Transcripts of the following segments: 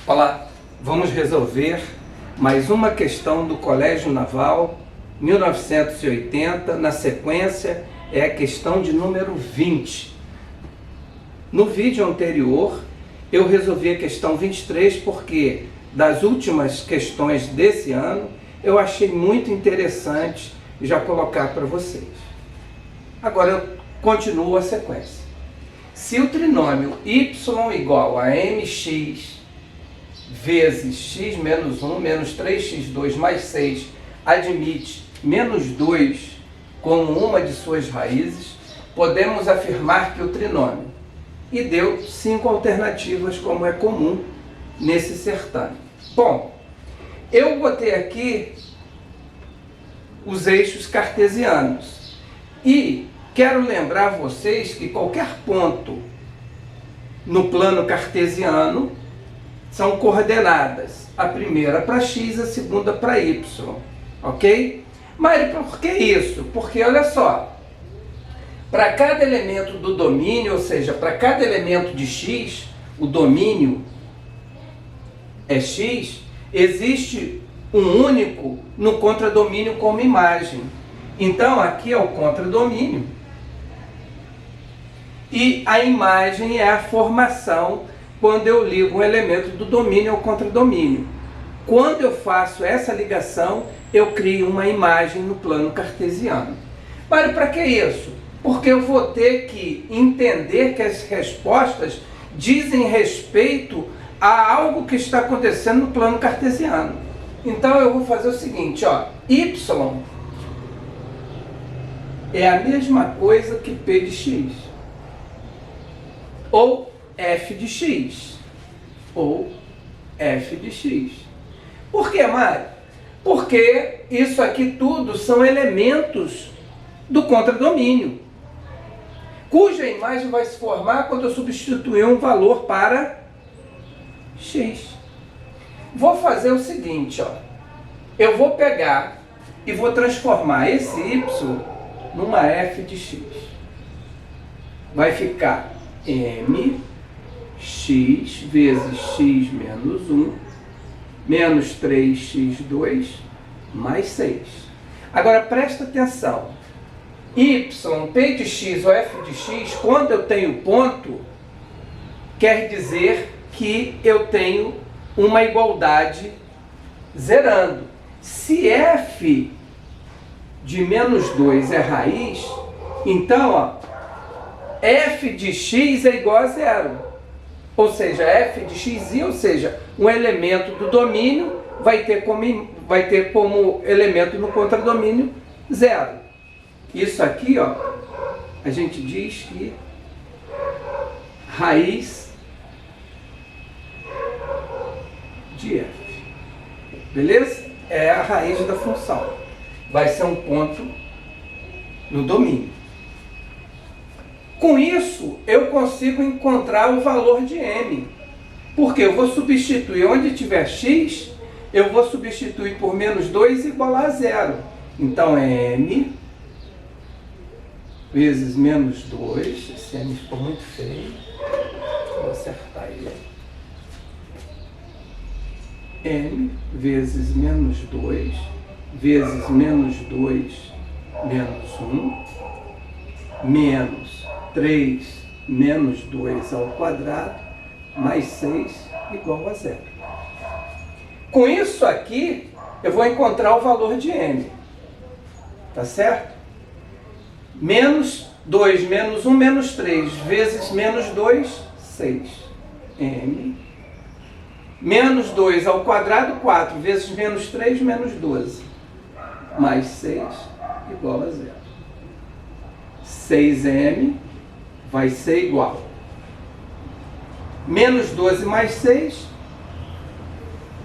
Olá, vamos resolver mais uma questão do Colégio Naval, 1980, na sequência é a questão de número 20. No vídeo anterior eu resolvi a questão 23 porque das últimas questões desse ano eu achei muito interessante já colocar para vocês. Agora eu continuo a sequência. Se o trinômio y igual a mx vezes x menos 1 menos 3x2 mais 6 admite menos 2 como uma de suas raízes, podemos afirmar que o trinômio. E deu 5 alternativas, como é comum nesse certame. Bom, eu botei aqui os eixos cartesianos. E quero lembrar vocês que qualquer ponto no plano cartesiano são coordenadas. A primeira para x, a segunda para y. Ok? Mas por que isso? Porque olha só, para cada elemento do domínio, ou seja, para cada elemento de x, o domínio é x, existe um único no contradomínio como imagem. Então aqui é o contradomínio. E a imagem é a formação quando eu ligo um elemento do domínio ao contradomínio. Quando eu faço essa ligação, eu crio uma imagem no plano cartesiano. Mas para que isso? Porque eu vou ter que entender que as respostas dizem respeito a algo que está acontecendo no plano cartesiano. Então eu vou fazer o seguinte, ó, y é a mesma coisa que p de x, ou f de x, ou f de x. Por que, Mário? Porque isso aqui tudo são elementos do contradomínio, cuja imagem vai se formar quando eu substituir um valor para x. Vou fazer o seguinte, ó, eu vou pegar e vou transformar esse y numa f de x. Vai ficar mx vezes x menos 1 menos 3x2 mais 6. Agora presta atenção. Y, p de x ou f de x, quando eu tenho ponto, quer dizer que eu tenho uma igualdade zerando. Se f de menos 2 é raiz, então ó, f de x é igual a zero. Ou seja, f de x, ou seja, um elemento do domínio vai ter como elemento no contradomínio zero. Isso aqui, ó, a gente diz que raiz de f. Beleza? É a raiz da função. Vai ser um ponto no domínio. Com isso, eu consigo encontrar o valor de m. Porque eu vou substituir, onde tiver x, eu vou substituir por menos 2 igual a zero. Então, é m vezes menos 2. Esse m ficou muito feio. Vou acertar ele. M vezes menos 2 vezes menos 2 menos 1 menos 3 menos 2 ao quadrado mais 6 igual a zero. Com isso aqui, eu vou encontrar o valor de m. Tá certo? Menos 2 menos 1 menos 3 vezes menos 2, 6. M. Menos 2 ao quadrado, 4 vezes menos 3, menos 12. Mais 6 igual a zero. 6m vai ser igual. Menos 12 mais 6,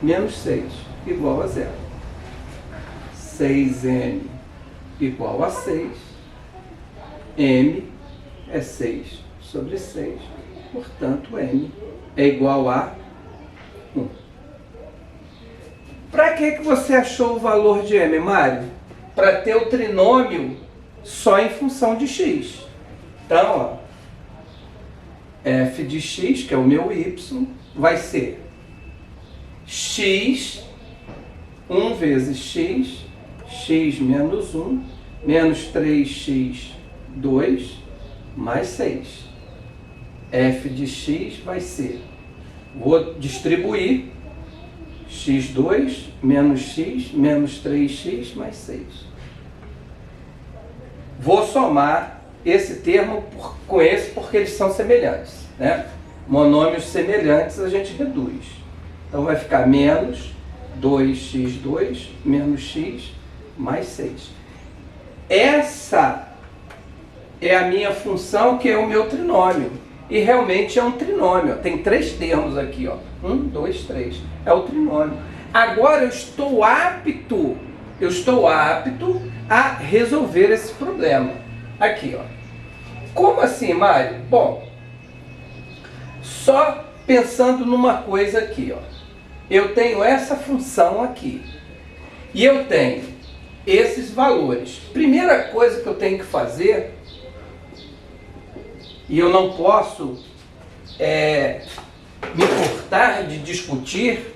menos 6, igual a zero. 6m igual a 6. M é 6 sobre 6. Portanto, m é igual a 1. Para que você achou o valor de m, Mário? Para ter o trinômio só em função de x. Então, ó, f de x, que é o meu y, vai ser x, 1 vezes x, x menos 1, menos 3x, 2, mais 6. F de x vai ser, vou distribuir, x2 menos x, menos 3x, mais 6. Vou somar esse termo com esse porque eles são semelhantes, né? Monômios semelhantes a gente reduz. Então vai ficar menos 2x2 menos x mais 6. Essa é a minha função, que é o meu trinômio. E realmente é um trinômio. Tem 3 termos aqui, ó. 1, 2, 3. É o trinômio. Agora eu estou apto a resolver esse problema. Aqui, ó. Como assim, Mário? Bom, só pensando numa coisa aqui, ó. Eu tenho essa função aqui. E eu tenho esses valores. Primeira coisa que eu tenho que fazer, e eu não posso me importar de discutir,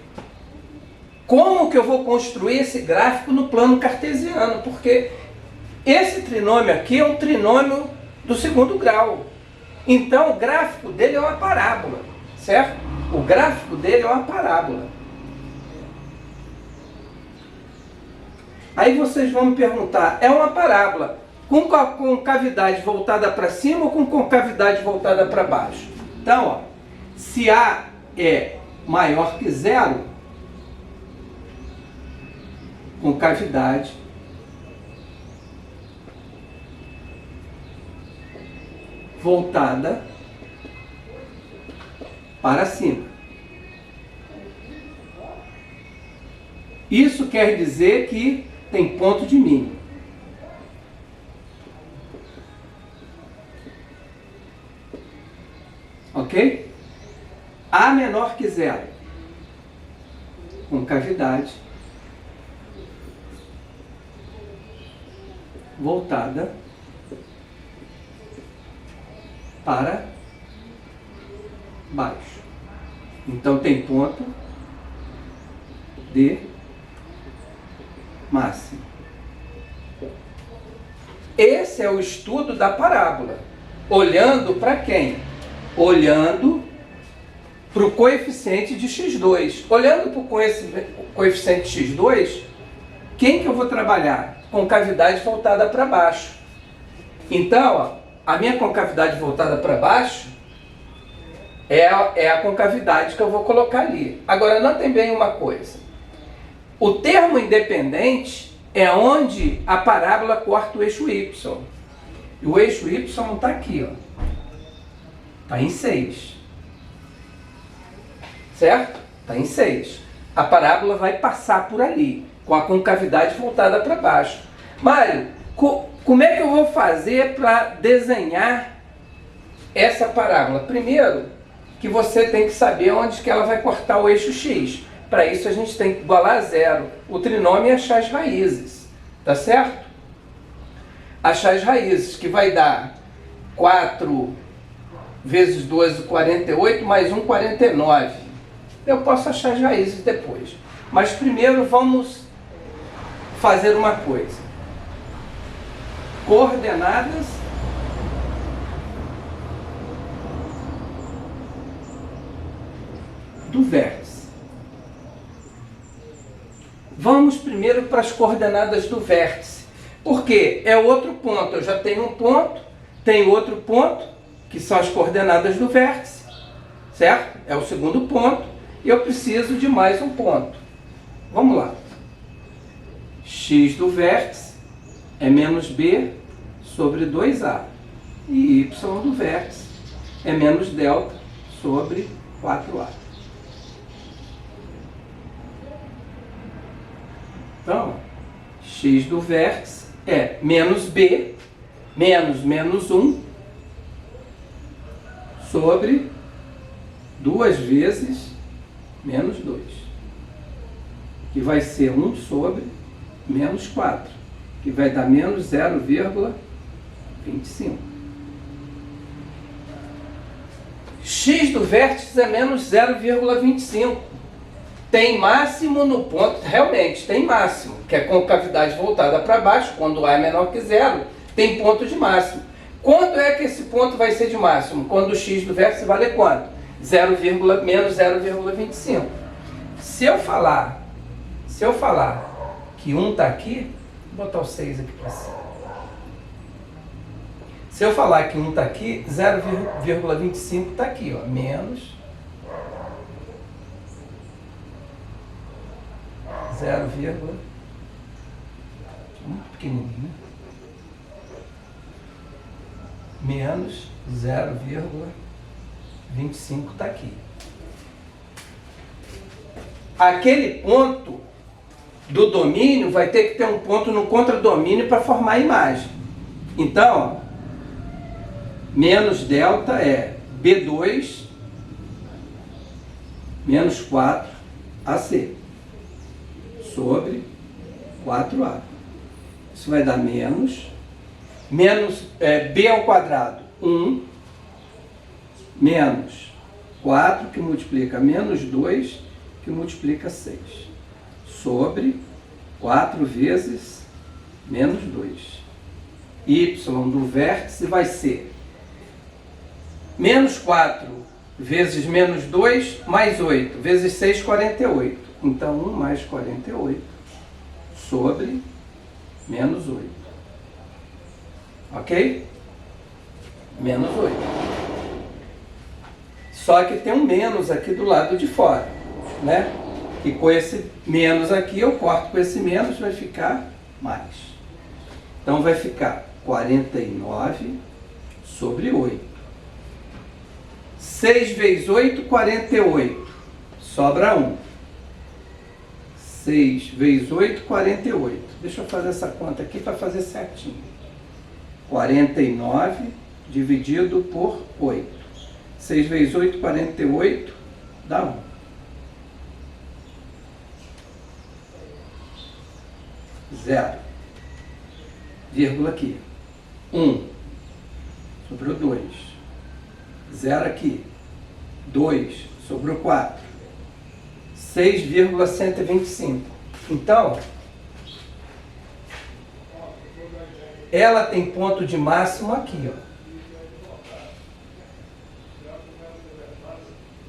como que eu vou construir esse gráfico no plano cartesiano, porque esse trinômio aqui é um trinômio do segundo grau. Então o gráfico dele é uma parábola, certo? O gráfico dele é uma parábola. Aí vocês vão me perguntar, é uma parábola com cavidade voltada para cima ou com concavidade voltada para baixo? Então, ó, se A é maior que zero, concavidade voltada para cima. Isso quer dizer que tem ponto de mínimo. Ok? A menor que zero, concavidade voltada para baixo. Então tem ponto de máximo. Esse é o estudo da parábola. Olhando para quem? Olhando para o coeficiente de x2. Olhando para o coeficiente x2, quem que eu vou trabalhar? Concavidade voltada para baixo. Então, ó, a minha concavidade voltada para baixo é a concavidade que eu vou colocar ali. Agora, notem bem uma coisa. O termo independente é onde a parábola corta o eixo y. E o eixo y está aqui, ó. Está em 6. Certo? Está em 6. A parábola vai passar por ali, com a concavidade voltada para baixo. Mário, como é que eu vou fazer para desenhar essa parábola? Primeiro, que você tem que saber onde que ela vai cortar o eixo x. Para isso a gente tem que igualar a zero o trinômio e achar as raízes. Tá certo? Achar as raízes, que vai dar 4 vezes 12, 48, mais 1, 49. Eu posso achar as raízes depois. Mas primeiro vamos fazer uma coisa. Coordenadas do vértice. Vamos primeiro para as coordenadas do vértice, porque é outro ponto. Eu já tenho um ponto, tenho outro ponto, que são as coordenadas do vértice, certo? É o segundo ponto, e eu preciso de mais um ponto. Vamos lá. X do vértice é menos b sobre 2a, e y do vértice é menos delta sobre 4a. Então, x do vértice é menos b, menos 1, sobre 2 vezes menos 2, que vai ser 1 sobre menos 4, que vai dar menos 0,25. X do vértice é menos 0,25. Tem máximo no ponto, realmente tem máximo, que é com a cavidade voltada para baixo, quando A é menor que zero, tem ponto de máximo. Quando é que esse ponto vai ser de máximo? Quando o x do vértice vale quanto? Menos 0,25. Se eu falar que 1 está aqui, vou botar o 6 aqui para cima. Se eu falar que 1 está aqui, 0,25 está aqui, ó, menos 0, muito pequenininho, né? Menos 0,25 está aqui. Aquele ponto do domínio vai ter que ter um ponto no contradomínio para formar a imagem. Então, menos delta é B2 menos 4AC sobre 4A. Isso vai dar menos B ao quadrado, 1, menos 4, que multiplica menos 2, que multiplica 6, sobre 4 vezes menos 2. Y do vértice vai ser menos 4 vezes menos 2, mais 8, vezes 6, 48. Então, 1 mais 48 sobre menos 8. Ok? Menos 8. Só que tem um menos aqui do lado de fora, né? E com esse menos aqui, eu corto com esse menos, vai ficar mais. Então, vai ficar 49 sobre 8. 6 vezes 8, 48. Sobra 1. 6 vezes 8, 48. Deixa eu fazer essa conta aqui para fazer certinho. 49 dividido por 8. 6 vezes 8, 48, dá 1. 0. Vírgula aqui. 1. Sobrou 2. 0 aqui. 2. Sobrou 4. 6,125. Então, ela tem ponto de máximo aqui, ó.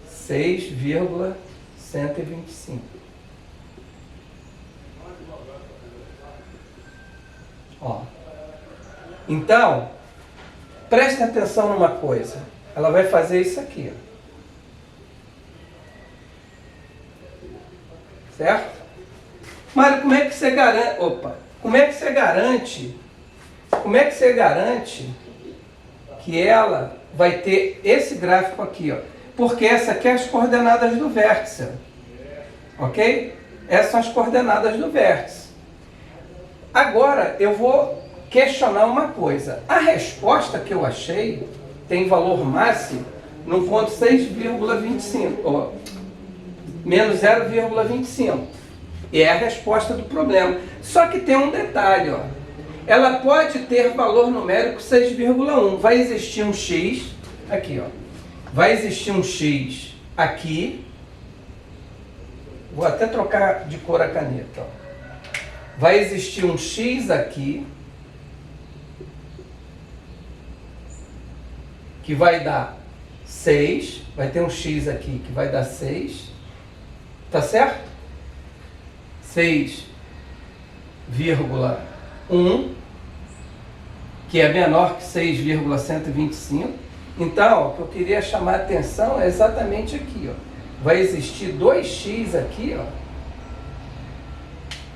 6,125. Ó. Então, preste atenção numa coisa. Ela vai fazer isso aqui, ó. Certo? Mário, como é que você garante? Como é que você garante? Como é que você garante que ela vai ter esse gráfico aqui, ó? Porque essa aqui é as coordenadas do vértice, ok? Essas são as coordenadas do vértice. Agora eu vou questionar uma coisa. A resposta que eu achei tem valor máximo no ponto 6,25, menos 0,25. E é a resposta do problema. Só que tem um detalhe, ó. Ela pode ter valor numérico 6,1. Vai existir um x aqui, ó. Vai existir um x aqui. Vou até trocar de cor a caneta, ó. Vai existir um x aqui, que vai dar 6. Vai ter um x aqui que vai dar 6. Tá certo? 6,1, que é menor que 6,125. Então, o que eu queria chamar a atenção é exatamente aqui, ó. Vai existir 2x aqui, ó,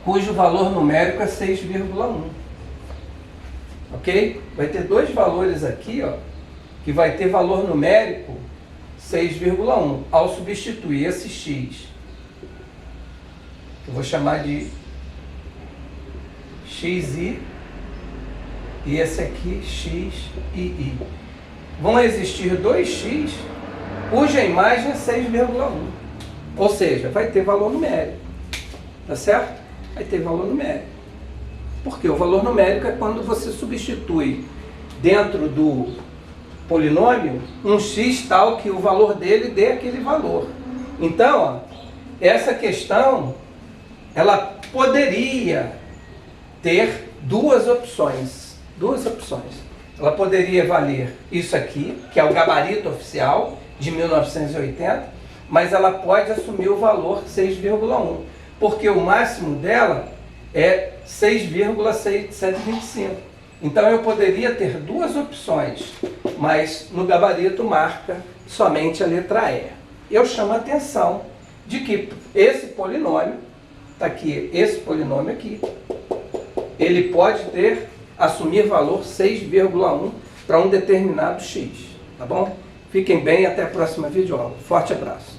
cujo valor numérico é 6,1. Ok? Vai ter dois valores aqui, ó, que vai ter valor numérico 6,1. Ao substituir esse x, eu vou chamar de xi, e esse aqui xii. Vão existir 2x, cuja imagem é 6,1. Ou seja, vai ter valor numérico. Tá certo? Vai ter valor numérico. Porque o valor numérico é quando você substitui dentro do polinômio um x tal que o valor dele dê aquele valor. Então, ó, essa questão, ela poderia ter duas opções. Ela poderia valer isso aqui, que é o gabarito oficial de 1980, mas ela pode assumir o valor 6,1, porque o máximo dela é 6,725. Então eu poderia ter duas opções, mas no gabarito marca somente a letra E. Eu chamo a atenção de que esse polinômio, está aqui, esse polinômio aqui, ele pode assumir valor 6,1 para um determinado x, tá bom? Fiquem bem, até a próxima videoaula. Forte abraço.